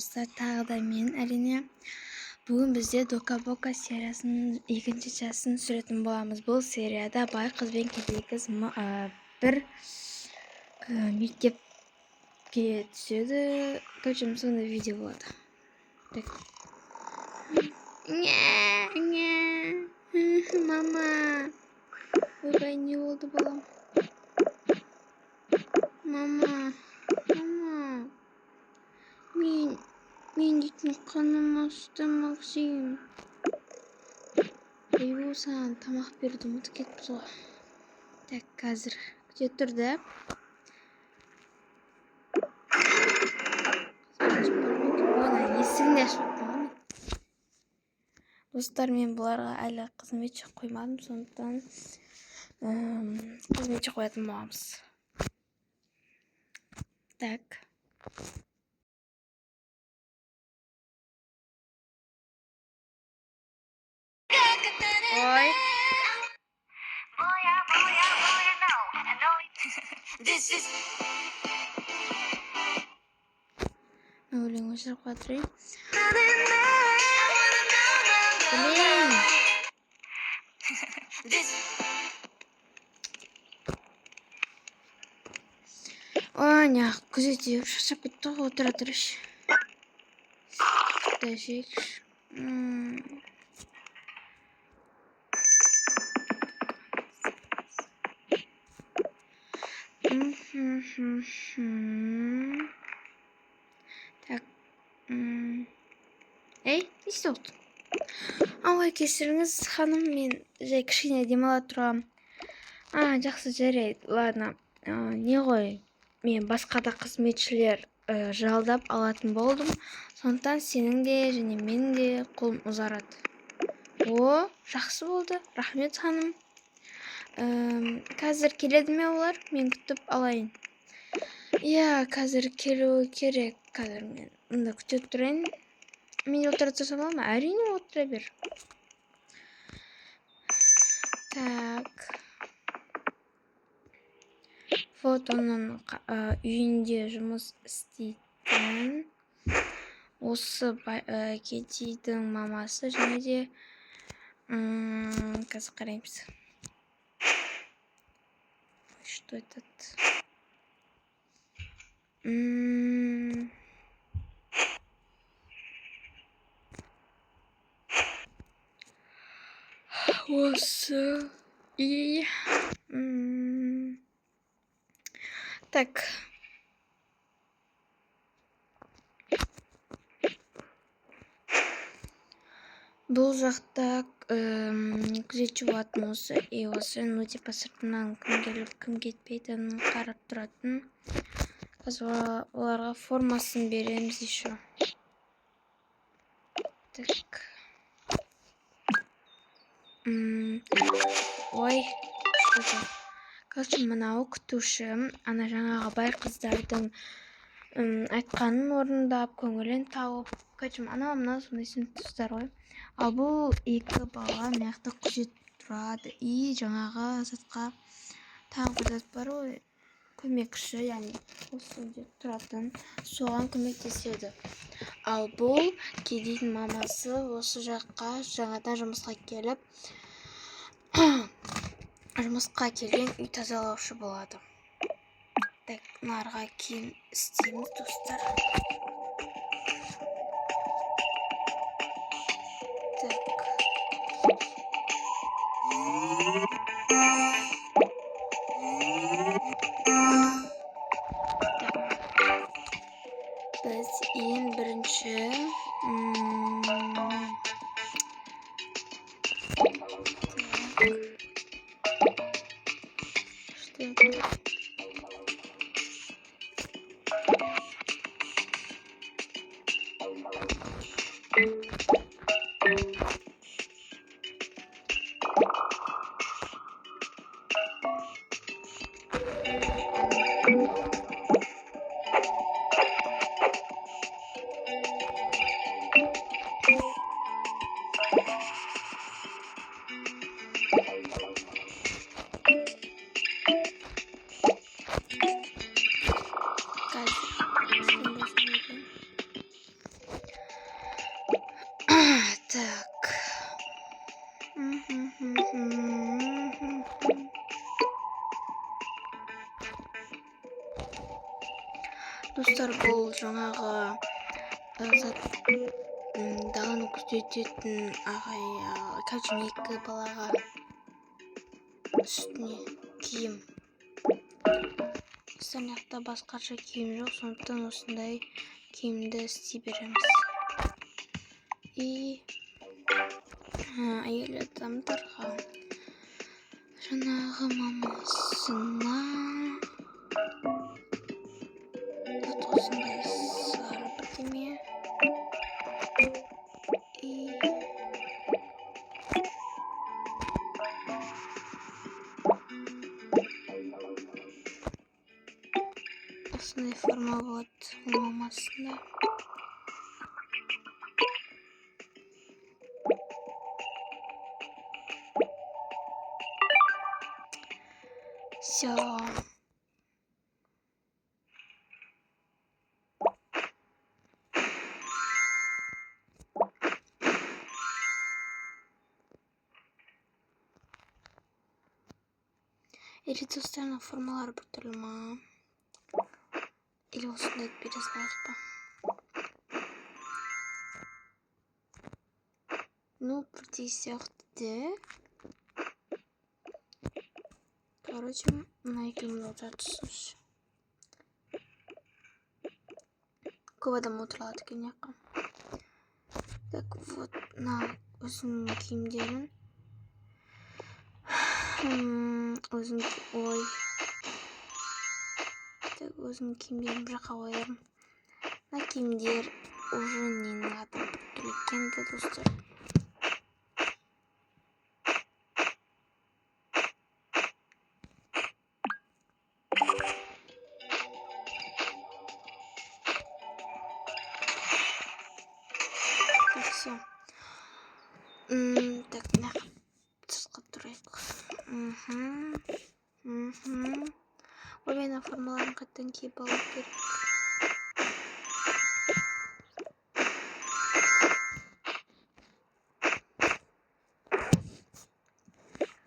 Тағы да мен әрине. Бүгін бізде Дока Бока сериясының екінші частысын түсіретін боламыз. Бұл серияда бай қыз бен кедей қыз бір мектепке түседі. Короче, сондай видео болады. Так. Мама. Ойбай, не болды балам? Мама. Мен дейтін қаным асты, Максим. Ей, саған тамақ берді, ұмытып кетіппіз ғой. Так, қазір күте тұр да. Есігін ашып қоймын. Достар, мен бұларға әлі қызметші қоймадым, сондықтан қызметші қоятын боламыз. Так. Ой. Өлең өшіріп қатырайын. Блин. Аня, күзетіп шаршап кетті ғой, отыра тұрыш. Дәшекш. Так. Ей, не істеуді? Ой, кешіріңіз, ханым, мен жай кішкене демала тұрам. Жақсы, жарайды. Ладно. Не ғой? Мен басқа да қызметшілер жалдап алатын болдым. Сондықтан сенің де және менің де қолым ұзарады. О, жақсы болды. Рахмет, ханым. Қазір келеді ме олар? Мен күтіп алайын. Иә, қазір келуі керек. Қазір мен мұнда күтіп тұрайын. Мен отыра тұрсам ма? Әрине отыра бер. Так. Вот оның үйінде жұмыс істейтін. Осы кедейдің мамасы және де қазір қараймыз. Что этот? Осы и так. Бұл жақта күзетші болатын осы. И осы, типа сыртынан кім келіп, кім кетпейтінін қарап тұратын. Қазір оларға формасын береміз еще. Так. Ой, что это? Короче, мынау күтуші, ана жаңағы бай қыздардың айтқанын орындап, көңілін тауып. Короче, мынау сондай сыныптастар ғой. Ал бұл екі бала маяқты күзет тұрады. И жаңағы затқа тағы бір зат бар ғой. Көмекші, яғни осы үйде тұратын, соған көмектеседі. Ал бұл кедейдің мамасы осы жаққа жаңадан жұмысқа келіп, жұмысқа келген үй тазалаушы болады. Так, нарға кейін істейміз, достар. Біз ең бірінші Достар, бұл жаңағы дағаны күзететін ағай кәдімгі екі балаға үстіне киім. Біздің жақта басқаша киім жоқ, сондықтан осындай киімді істей береміз. Әйел адамдарға жаңағы мамасына осындай сары бірдеме. Осындай форма болады ол мамасында. Всё. Или достарының формалары біртүрлі ма? Или осындай бере салайық па? Ну, бірдей сияқты де. Короче, мына екеуміз отыратынбыз. Көп адам отыра алады екен жаққа. Так, вот, мына өзінің киімдерін. Өзінің киімдерін бір жаққа қоярым. Мына киімдер уже ненің аты біртүрлі екен де, достар. Все. Так, мына сыртқа тұрайық. Ой, мен формаларын қайттан киіп алу керек.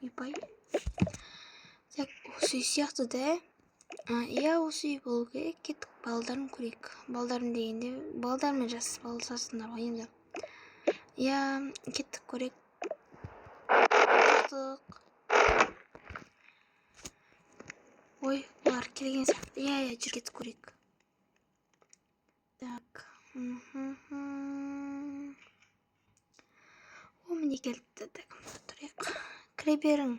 Үйбай. Так, осы үй сияқты да. Иә, осы үй болу керек. Кеттік, балдарын көрейік. Балдарын дегенде, балдармен жас балсасындар ғой енді. Иә, кеттік көрейік. Ой, олар келген сияқты. Иә, жүр кеттік көрейік. Так. О, міне келді. Так, тұрайық. Кіре берің.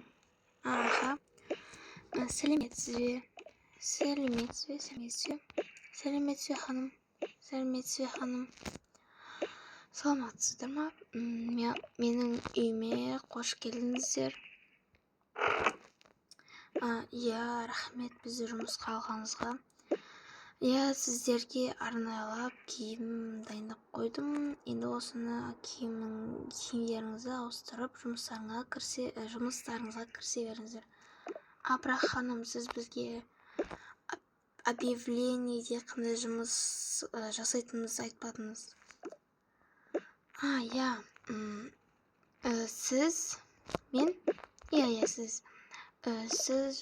Аха. Сәлеметсіз бе? Сәлеметсіз ханым. Саламатсыздар ма? Менің үйіме қош келдіңіздер. Иә, рахмет бізді жұмысқа алғаныңызға. Иә, сіздерге арнайлап киім дайындап қойдым. Енді осыны киімдеріңізді ауыстырып, жұмыстарыңызға кірісе беріңіздер. Бірақ ханым, сіз бізге объявлениеде қандай жұмыс жасайтыныңызды айтпадыңыз. Иә. Сіз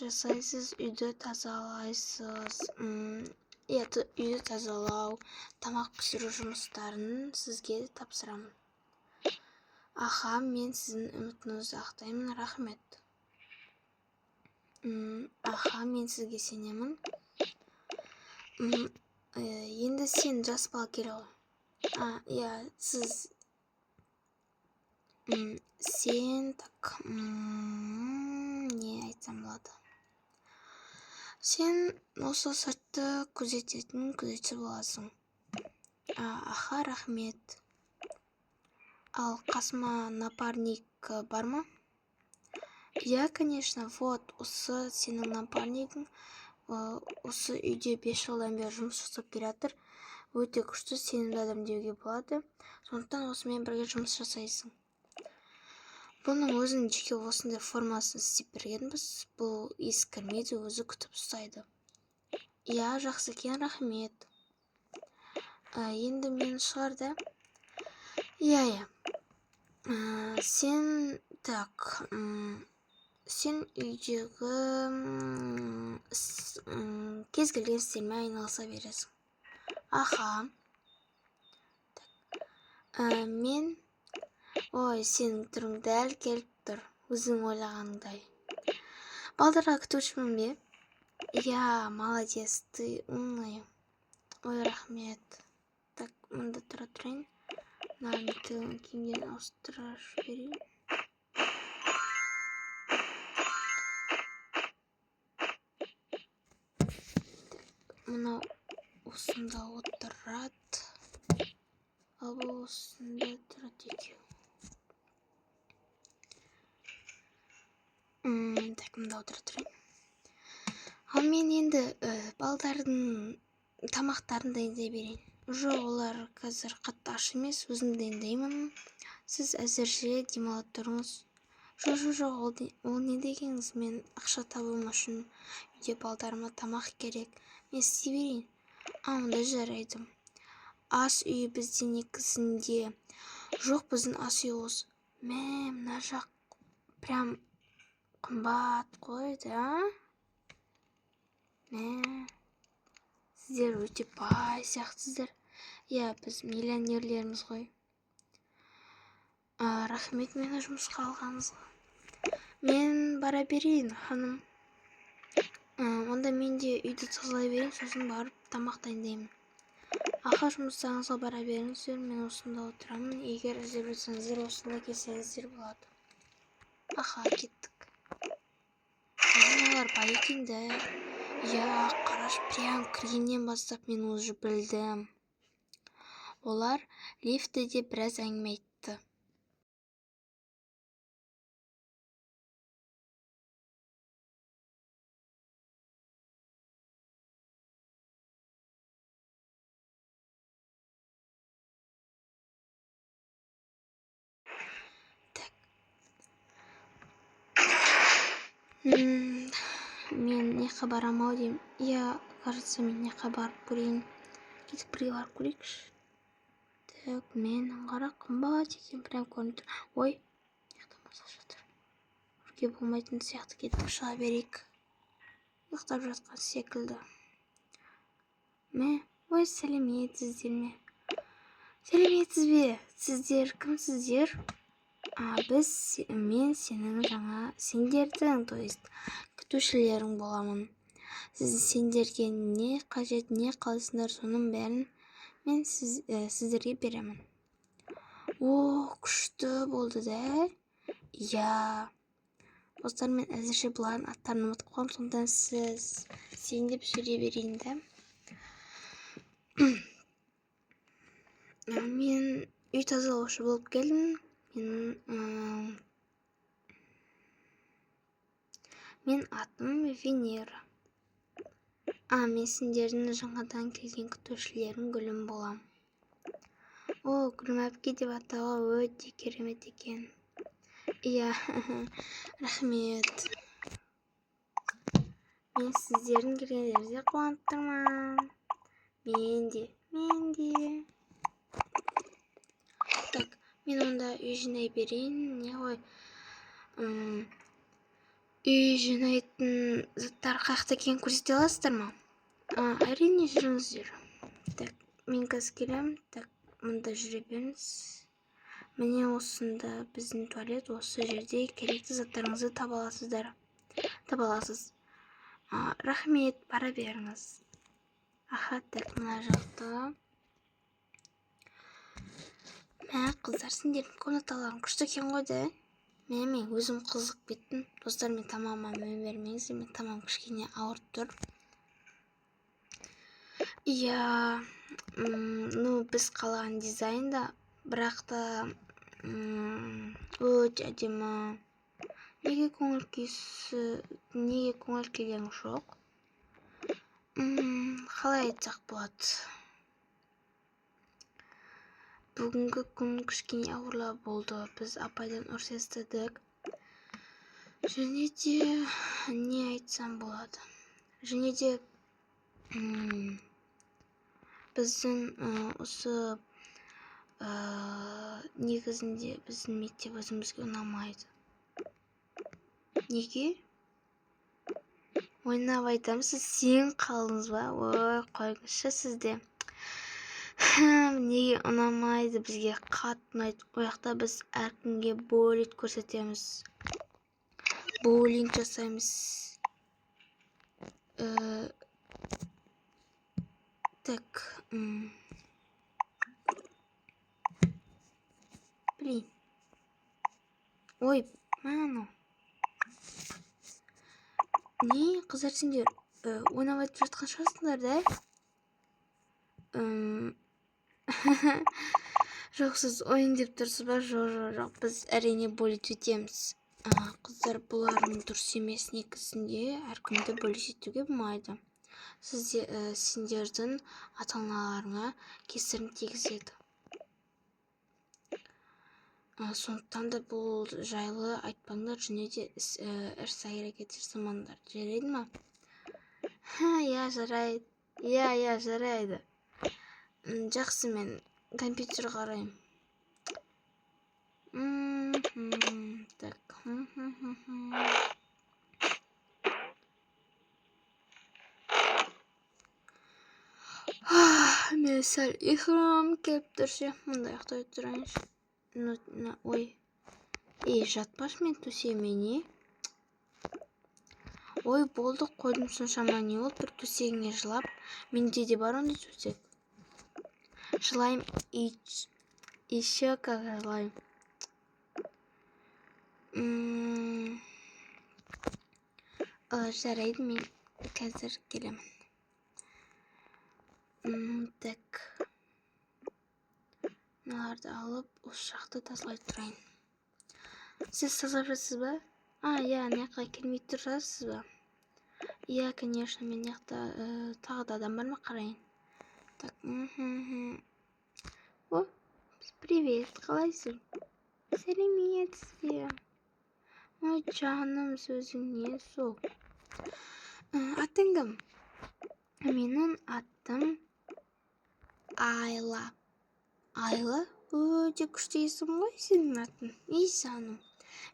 жасайсыз, үйді тазалайсыз. Үйді тазалау, тамақ пісіру жұмыстарын сізге тапсырамын. Аха, мен сіздің үмітіңізді ақтаймын, рахмет. Аха, мен сізге сенемін. Енді сен жас бала керек ғой. Иә, сіз... Сен, так... Не айтсам болады? Сен осы сыртты күзететін күзетші боласың. Аха, рахмет. Ал қасыма напарник бар ма? Иә, конечно, вот, осы сенің напарнигің. Осы үйде 5 жылдан бері жұмыс жасап келатыр. Өте күшті, сенімді адам деуге болады. Сондықтан осымен бірге жұмыс жасайсың. Бұның өзінің жеке осындай формасын істеп бергенбіз. Бұл ескірмейді, өзі күтіп ұстайды. Иә, жақсы екен, рахмет. Енді мен шығар да. Иә. Сен, так, сен үйдегі кез келген істермен айналыса бересің. Аха. Мен ой, сенің түрің дәл келіп тұр. Өзің ойлағандай. Балдарға күтушімін бе? Я, молодец, ты умный. Ой, рахмет. Так, мында тұра тұрайын. Мына киімдерін ауыстыра жіберейін. Мына осында отырады. Ал бұл осында тұрады екеу. Так, мында отыра тұрайын. Ал мен енді балдардың тамақтарын дайындай берейін. Жоқ, олар қазір қатты аш емес, өзім дайындаймын. Сіз әзірше демалып тұрыңыз. Жоқ, ол не дегеніңіз? Мен ақша табуым үшін үйде балдарыма тамақ керек. Мен істей берейін. Онда жарайды. Ас үйі бізде негізінде. Жоқ, біздің ас үйі осы. Мына жақ прям қымбат қой, да? Сіздер өте бай сияқтысыздар. Я, біз миллионерлерміз ғой. Рахмет мені жұмысқа алғаныңызға. Мен бара берейін, ханым. Онда мен де үйді тазалай берейін, сосын барып тамақ дайындаймын. Аха, жұмыстарыңызға бара беріңіздер, мен осында отырамын. Егер іздеп жатсаңыздар, осында келсеңіздер болады. Аха, кеттік. Олар бай екен де. Я, қараш, прям кіргеннен бастап мен уже білдім. Олар лифтіде біраз әңгіме айтты. Мен неқа барам-ау деймін. Я, кажется, мен неқа барып көрейін. Кетіп бірге барып көрейікші. Так, менің қара қымбат екен, прям көрініп тұр. Ой, неқтан басқа жатыр. Үрге болмайтын сияқты кеттік, шыға берейік. Ұйықтап жатқан секілді. Ой, сәлеметсіздер ме? Сәлеметсіз бе? Сіздер кімсіздер? Мен сенің сендердің, то есть, күтушілерің боламын. Сендерге не қажет, не қалайсыңдар, соның бәрін мен сіздерге беремін. Күшті болды да? Я. Достар, мен әзірше бұлардың аттарын ұмытып қалдым, сонда сен деп сөйлей берейін да. Мен үй тазалаушы болып келдім. Мен атым Венера. Мен сендердің жаңадан келген күтушілерің Гүлім болам. Гүлім әпке деп атауға өте керемет екен. Я, рахмет. Мен сіздердің келгендеріңізге қуанып тұрмын. Мен де. Так, мен онда үй жинай берейін. Не ғой? Үй жинайтын заттар қақта екен көрсете аласыздар ма? Әрине, жүріңіздер. Так, мен қазір келем. Так, мұнда жүре беріңіз. Міне осында біздің туалет, осы жерде керекті заттарыңызды таба аласыз. Рахмет, бара беріңіз. Аха, так, мына жақта. Қыздар, сендердің комнаталарың күшті екен ғой да? Мен өзім қызық кеттім. Достар, мен тамама мән бермеңіздер, мен тамам кішкене ауырып тұр. Я, біз қалаған дизайнда, бірақ та өте әдемі. Неге көңіл келген жоқ? Қалай айтсақ болады? Бүгінгі күн кішкене ауырлау болды. Біз апайдан ұрыс естідік. Және де не айтсам болады? Және де біздің осы негізінде біздің мектеп өзімізге ұнамайды. Неге? Ойнап айтамын, сіз сен қалдыңыз ба? Қойыңызшы сізде. Неге ұнамайды, бізге қатты ұнайды. Ояқта біз әркімге боулинг көрсетеміз. Боулинг жасаймыз. Так. Блин. Ой, мано. Не, қыздар сендер ойнап айтып жатқан шығарсыңдар да? Жоқ, сіз ойын деп тұрсыз ба? Жоқ, біз әрине бөліп өтеміз. Қыздар, бұлардың дұрыс емес, негізінде әркімді бөліп болмайды. Сендердің ата-аналарыңа кесірін тигізеді. Сондықтан да бұл жайлы айтпаңдар, және де іс-әрекет жасамаңдар. Жарайды ма? Иә, жарайды. Иә, жарайды. Жақсы, мен компьютер қараймын. Так. Мен сәл ұйқым келіп тұршы. Мұнда ұйықтай тұрайыншы. Ой. Жатпаш мен төсегіме, не? Ой, болды, қойдым соншама, не ол бір төсегіңе жылап. Менде де бар ондай төсек. Жылайым, еще как жылайым. Жарайды, мен қазір келемін. Так. Мыналарды алып, осы жақты тазалай тұрайын. Сіз тазалап жатсыз ба? Иә, неққа келмей тұрасыз ба? Иә, конечно, мен неқта тағы да адам бар ма, қарайын. Так, О, привет, қалайсың? Сәлеметсіз. Ой, жаным, сөзің не сол? Атың кім? Менің атым Айла. Айла? Өте күшті есім ғой сенің атың. Жаным,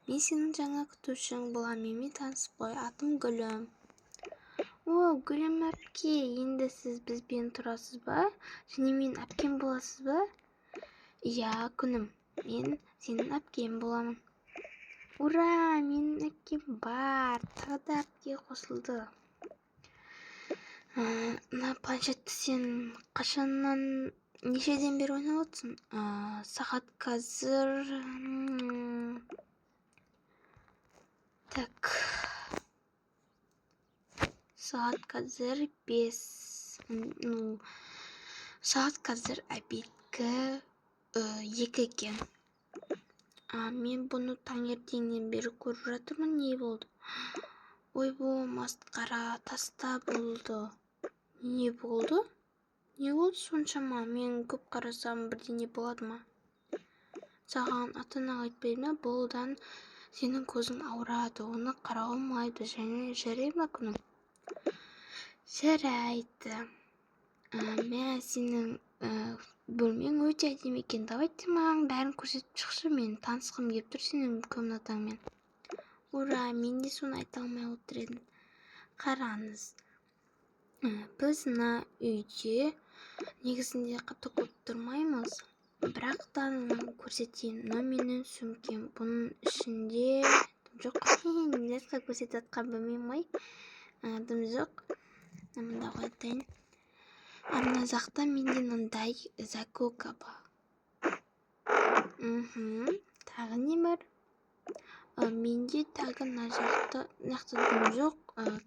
мен сенің жаңа күтушің болам, менімен танысып қой. Атым Гүлім. О, Гүлім әпке, енді сіз бізбен тұрасыз ба? Және мен әпкем боласыз ба? Иә, күнім, мен сенің әпкем боламын. Ура, менің әпкем бар. Тағы да әпке қосылды. Планшетті сен қашаннан нешеден бері ойнап отырсың? Сағат қазір... Так. Сағат қазір 5. Сағат қазір обедкі 2 екен. Мен бұны таңертеңнен бері көріп жатырмын, не болды? Ой, бұл масқара таста болды. Не болды? Не болды соншама? Мен көп қарасам бірдеңе болады ма? Саған ата-анаға айтпайды ма? Бұдан сенің көзің ауырады, оны қарауға болмайды. Және жарайды ма, күнім? Жарайды. Мен сенің бөлмең өте әдемі екен. Давай ты маған бәрін көрсетіп шықшы, мен танысқым келіп тұр сенің комнатаңмен. Ура, мен де соны айта алмай отыр едім. Қараңыз. Біз мына үйде негізінде қатты көп тұрмаймыз. Бірақ та көрсетейін. Мына менің сөмкем. Бұның ішінде жоқ. Несқа көрсетіп жатқан білмеймін ғой. Дым жоқ. Мында қойдайын. Мына жақта менде мындай заколка бар. Тағы не бар? Менде тағы мына жақта дым жоқ.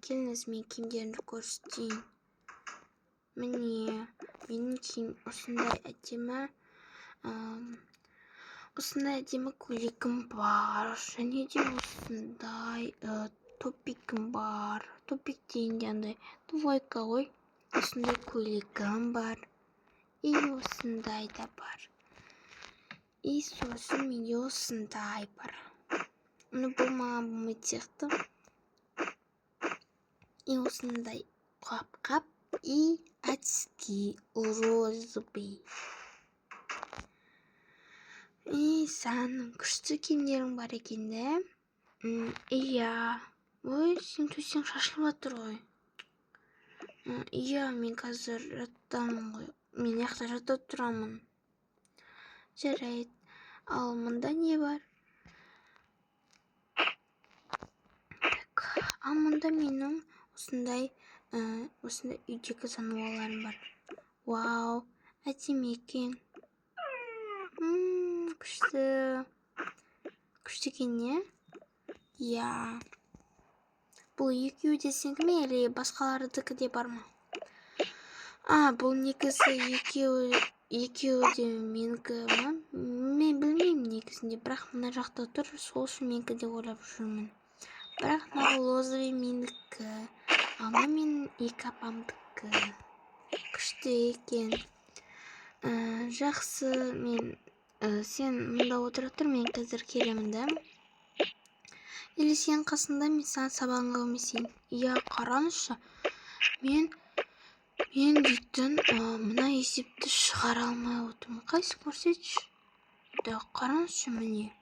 Келіңіз, мен киімдерімді көрсетейін. Міне, менің киім осындай әдемі. Осындай әдемі көйлегім бар. Және де осындай топикім бар. Топик дегенде андай двойка ғой. Осындай көйлегім бар. И осындай да бар. И сосын менде осындай бар. Бұл маған болмайды сияқты. И осындай қап-қап. И очки розовый. И сәнің күшті киімдерің бар екен де. Иә. Ой, сен төсең шашылып жатыр ғой. Иә, мен қазір жаттамын ғой. Мен яқта жатып тұрамын. Жарайды. Ал мында не бар? Так, ал мында менің осындай үйдегі сануаларым бар. Вау, әдемі екен. Күшті. Күшті екен, не? Я. Бұл екеуі де сенікі ме, әлде басқалардікі де бар ма? Бұл негізі екеуі де менікі ма? Мен білмеймін негізінде, бірақ мына жақта тұр, сол үшін менікі де ойлап жүрмін. Бірақ мынау розовый менікі, ал мына менің екі апамдікі. Күшті екен. Жақсы, сен мұнда отыра тұр, мен қазір келемін да. Или сен қасында мен саған сабағыңа көмесейін. Я, қараңызшы. Мен дейтін мына есепті шығара алмай отырмын. Қайсы көрсетші? Да, қараңызшы міне.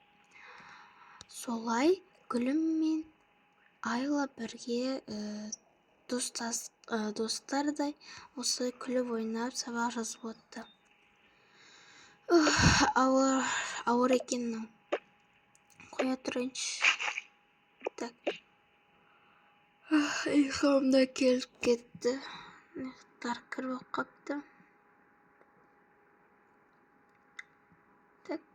Солай Гүлім мен Айла бірге достардай осы күліп ойнап сабақ жазып отты. Ауыр екен мынау. Қоя тұрайыншы. Так. Ұйқым келіп кетті. Ұйықтар кіріп қапты. Так.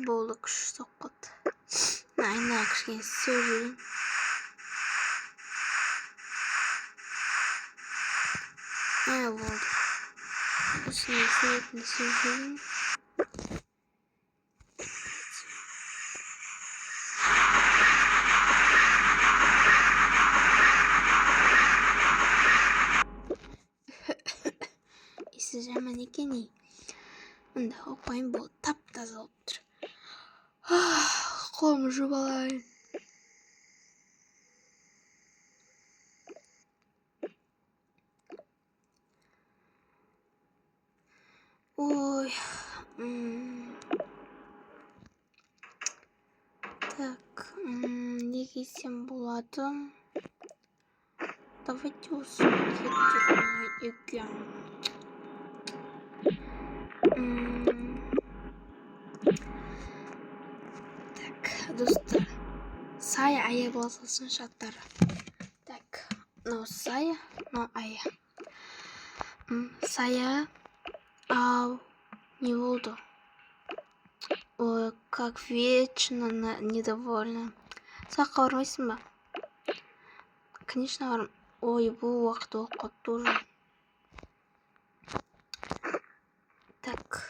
Болды, күшті соққыды. Айна кішкене сөйлейін. Болды. Осыны сөйлейтін сөйлейін. Есі жаман екен ей. Мұнда қойын бұл тап-таза болып тұр. Қолым жұбалайын. Ой. Так, не кисем болады. Давайте осыны кетірмей екен. Так, достар. Сая ая болсын шаттар. Так, мынау Сая, мынау Ая. Сая, не болды. Ой, как вечно недовольна. Саққа бармайсың ба? Конечно, барым. Ой, бұл уақыт оқып тоже. Так.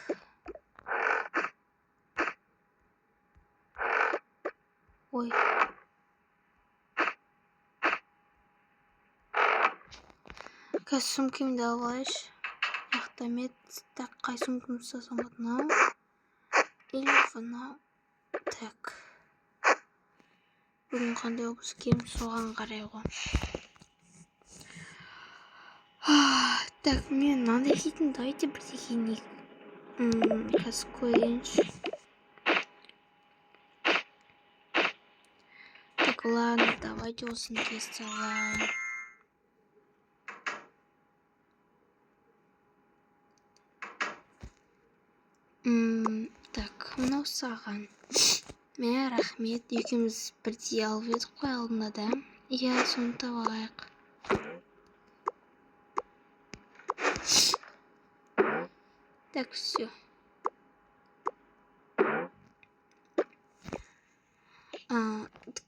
Ой. Қазір сумкемді алайыншы. Рахмет. Так, қай сумкамды ұстасам болады мынау? Или мынау? Так. Бүгін қандай облыс келем, соған қарай ғой. Так, мен мынандай кийтін, давайте бірде киінейік. Қазір қояйыншы. Так, ладно, давайте осыны кесте алайын. Так, мынау саған. Мә, рахмет, екеуміз бірдей алып едік қой алдында да. Иә, соны табайық. Так, все.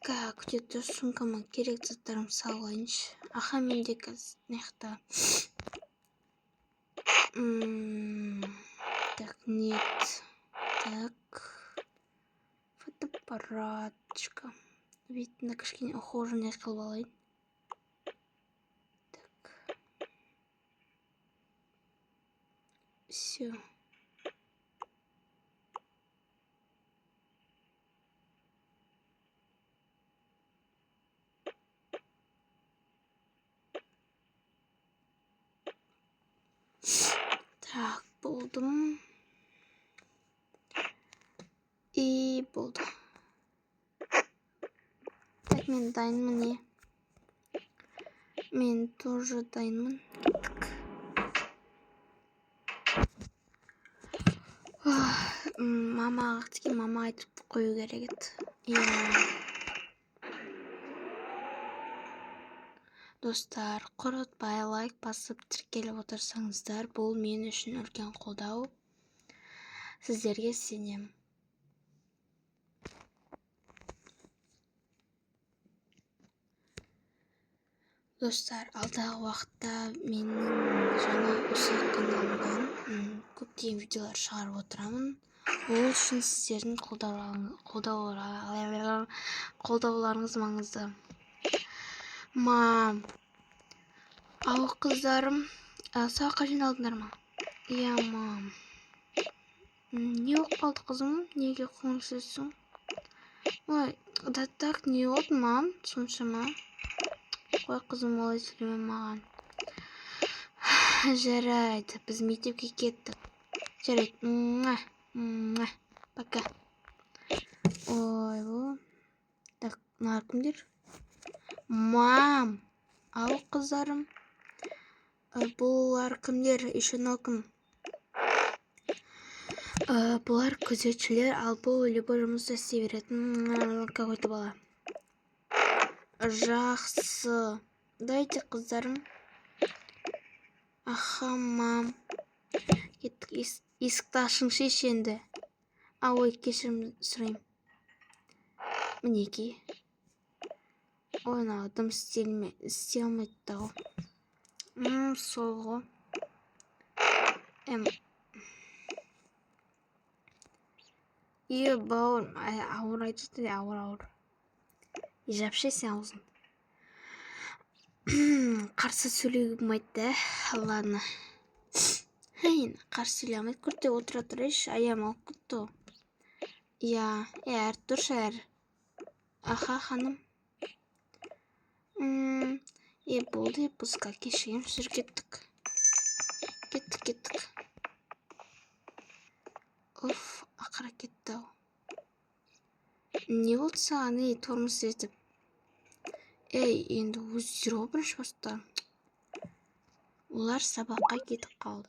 Так, где-то сумкама керек заттарым салайыншы. Аха, менде қазір наяқта. Так, нет. Так. Фотоаппаратчика. Видно, кішкене ухоженный қылып алайын. Так. Все. Так, болдым. И болды. Так, мен дайынмын не? Мен тоже дайынмын. Мама айтып қою керек еді. Достар, құрытпай лайк басып тіркеліп отырсаңыздар, бұл мен үшін үлкен қолдау. Сіздерге сенем. Достар, алдағы уақытта менің жаңа осы каналымнан көптеген видеолар шығарып отырамын. Ол үшін сіздердің қолдауларыңыз маңызды. Мам, ау қыздарым, сабаққа жиналдыңдар ма? Иә, мам. Не болып қалды қызым? Неге көңілсізсің? Ой, да так не болды, мам? Соншама. Қой қызым, олай сөйлеме маған. Жарайды, біз мектепке кеттік. Жарайды. Пока. Ой, бұл. Так, мына кімдер? Мам, ау қыздарым. Бұлар кімдер? Еще мынау кім? Бұлар күзетшілер, ал бұл любой жұмысты істей беретін какой-то бала. Жақсы. Дайте қыздарым. Аха, мам. Кеттік, есікті ашыңшы енді. Ой, кешірім сұрайым. Мінеки. Ой, мынау дым істей алмайды дағы. Сол ғой. Бауыр, ауыр айтықты, ауыр. Жапшы сен аузын. Қарсы сөйлеуге болмайды, ладно. Қарсы сөйлей алмайды, күрте отыра тұрайшы, аям алып күтті. Әр тұршы әр. Аха, ханым. Болды, бұзға кешігем, жүр кеттік. Кеттік. Уф, ақыра кетті ау. Не болды саған, тормоз етіп? Енді өздері ғой бірінші бастар. Олар сабаққа кетіп қалды.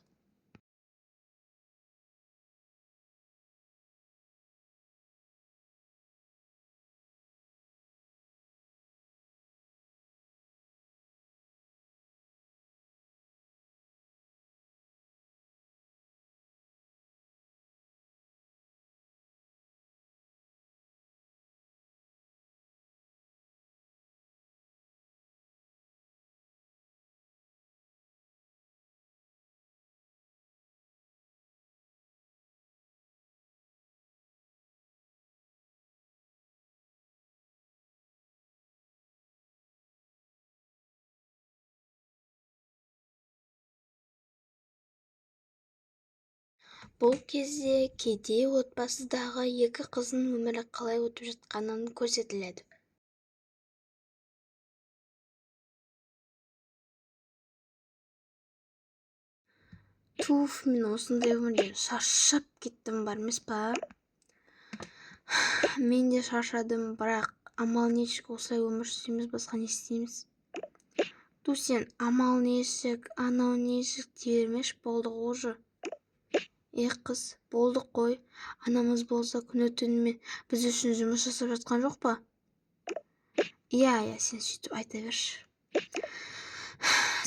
Бұл кезде кедей отбасыдағы екі қыздың өмірі қалай өтіп жатқанын көрсетіледі. Туф, мен осындай өмірде шаршап кеттім бар емес па? Мен де шаршадым, бірақ амал нешік, осылай өмір сүреміз, басқа не істейміз? Сен амал нешік, анау нешік дей болды ғожы. Қыз, болды қой. Анамыз болса күні түнімен біз үшін жұмыс жасап жатқан жоқ па? Иә, сен сөйтіп айта берші.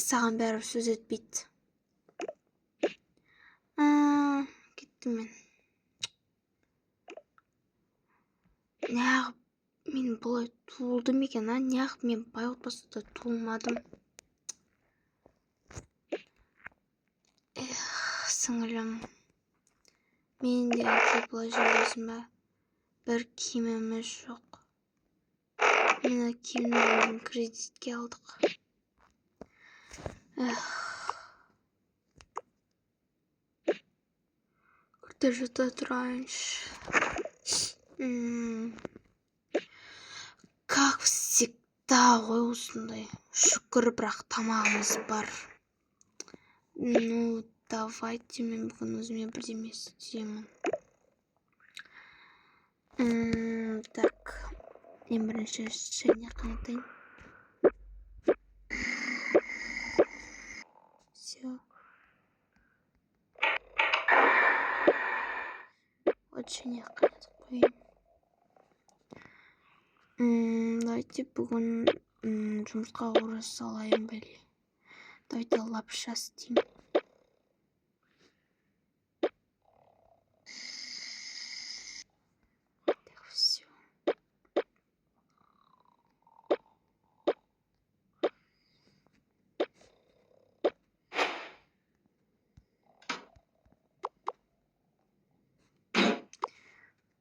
Саған бәрібір сөз етпейді. Кеттім мен. Неғып мен бұлай туылдым екен, неғып мен бай отбасыда туылмадым. Сіңілім. Мен де әке бұлай жүресің ба? Бір киіміміз жоқ. Мені киімнің кредитке алдық. Күрте жата тұрайыншы. Как всегда ғой осындай. Шүкір, бірақ тамағымыз бар. Давайте мен бүгін өзіме бірдеме істеймін. Так, ең бірінші шайне қанатайын. все. Очень қайнатып қояйын. Давайте бүгін жұмыртқа қуыра салайын бәле. Давайте лапша істеймін. Так, все.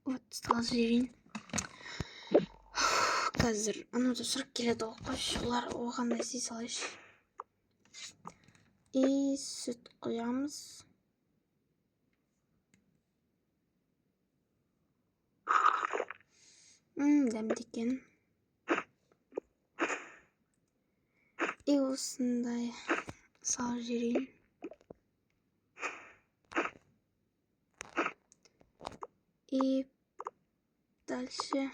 Вот, стал жирен. Қазір анау сұрақ келеді ғой, қойшы, олар оған да істей салайыншы. И сүт құямыз. Дәмді екен. И осындай салып жіберейін. И дальше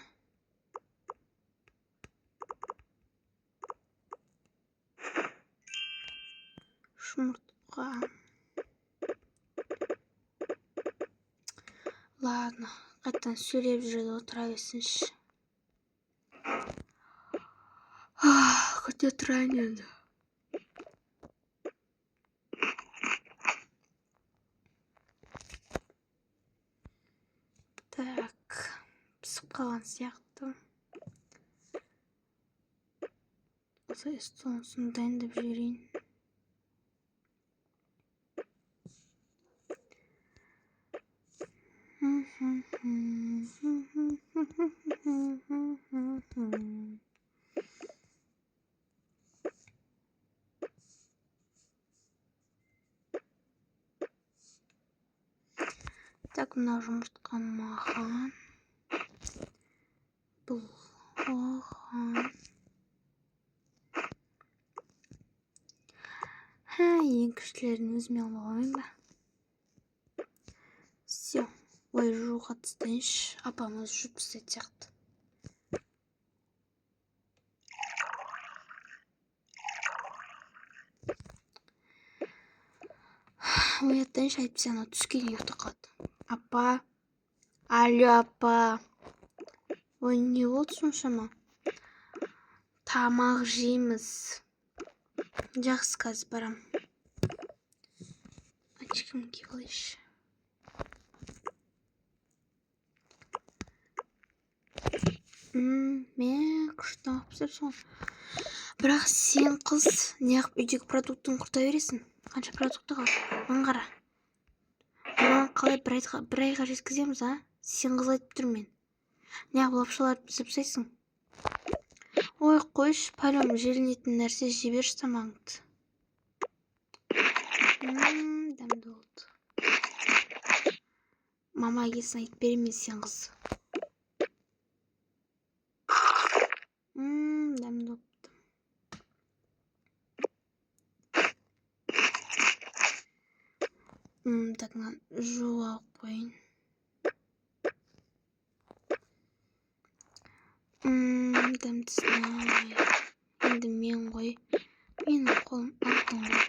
жұмыртқа. Ладно, қайтадан сөйлеп жүреді, отыра берсінші. Күте тұрайын енді. Так, пісіп қалған сияқты. Осы сонысын дайындап жіберейін. Так, мына жұмыртқа маған. Бұл оған. Ең кішілерін өзіме алып алайын ба? Все. Ой, жуға тастайыншы. Апам өзі жуып тастайтын сияқты. Ояттайыншы, әйтпесе анау түскен ұйықтап қалды. Апа. Алло, апа. Ой, не болды соншама? Тамақ жейміз. Жақсы, қазір барам. Очкамды киіп алайыншы. Мен күшті алып пісірсің. Бірақ сен қыз неғып үйдегі продуктын құрта бересің? Қанша продукты қалды? Маған қара. Маған қалай бір айға жеткіземіз, а? Сен қыз айтып тұр мен. Неғып лапшаларды пісіріп тастайсың? Ой, қойш, пәлем, желінетін нәрсе жей берші тамағыңды. Дәмді болды. Мама келсін айтып беремін мен сен қыз. Дәмді болыпты. Так, жуып алып қойын. Дәмдісін. Енді мен ғой. Менің қолым алтын ғой.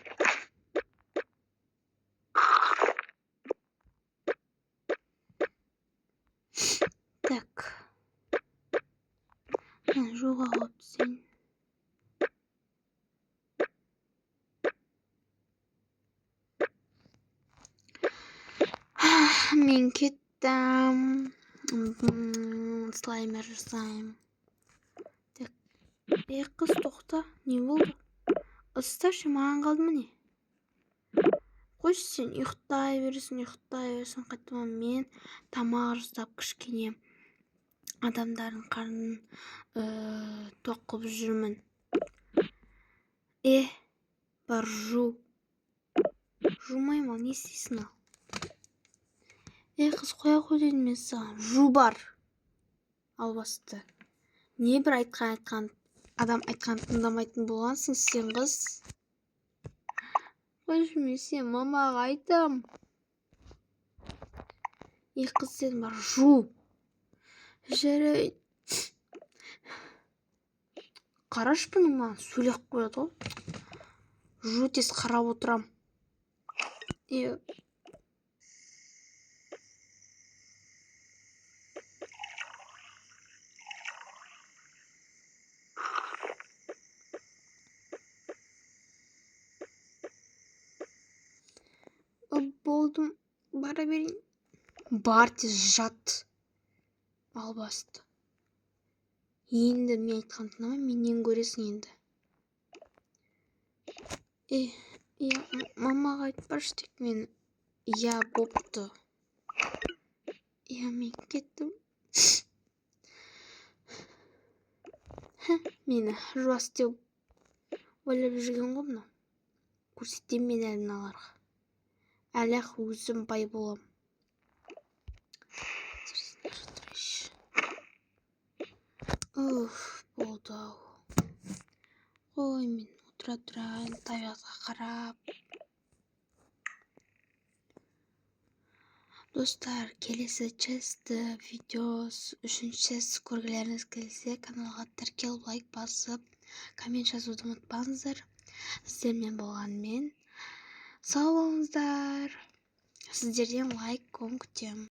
Так. Жуға қойып сен. Мен кеттім. Слаймер жасаймын. Так. Қыз тоқта. Не болды? Ұсташы, маған қалды міне. Қойшы, сен ұйықтай бересің. Қайтыма мен тамақ жасап кішкене адамдардың қарнын тоқ қылып жүрмін. Бар жу. Жумайым ал, не істейсің ал? Қыз, қоя қой дедім мен саған. Жу бар. Ал басты. Не бір адам айтқан тыңдамайтын болғансың сен қыз? Қойшы, мен сен мамаға айтам. Қыз дедім бар, жу. Жарайды. Қараш бұның маған сөйлеп қояды ғой. Жу тез қарап отырам. Иә. Болдым. Бара берейін. Бар тез жат. Албасты. Енді мен айтқан тыңдамай, менен көресің енді. Иә, мамаға айтпашы тек мен. Иә, бопты. Иә, мен кеттім. Мені жуас деп ойлап жүрген ғой мынау. Көрсетем мен әлі мыналарға. Әлі ақ өзім бай болам. Болды ау. Ой, мен отыра тұрайын, табиғатқа қарап. Достар, келесі честі видеос үшінші көргілеріңіз келсе, каналға тіркеліп, лайк басып, коммент жазуды ұмытпаңыздар. Сіздермен болғанмен сау болыңыздар. Сіздерден лайк күтемін.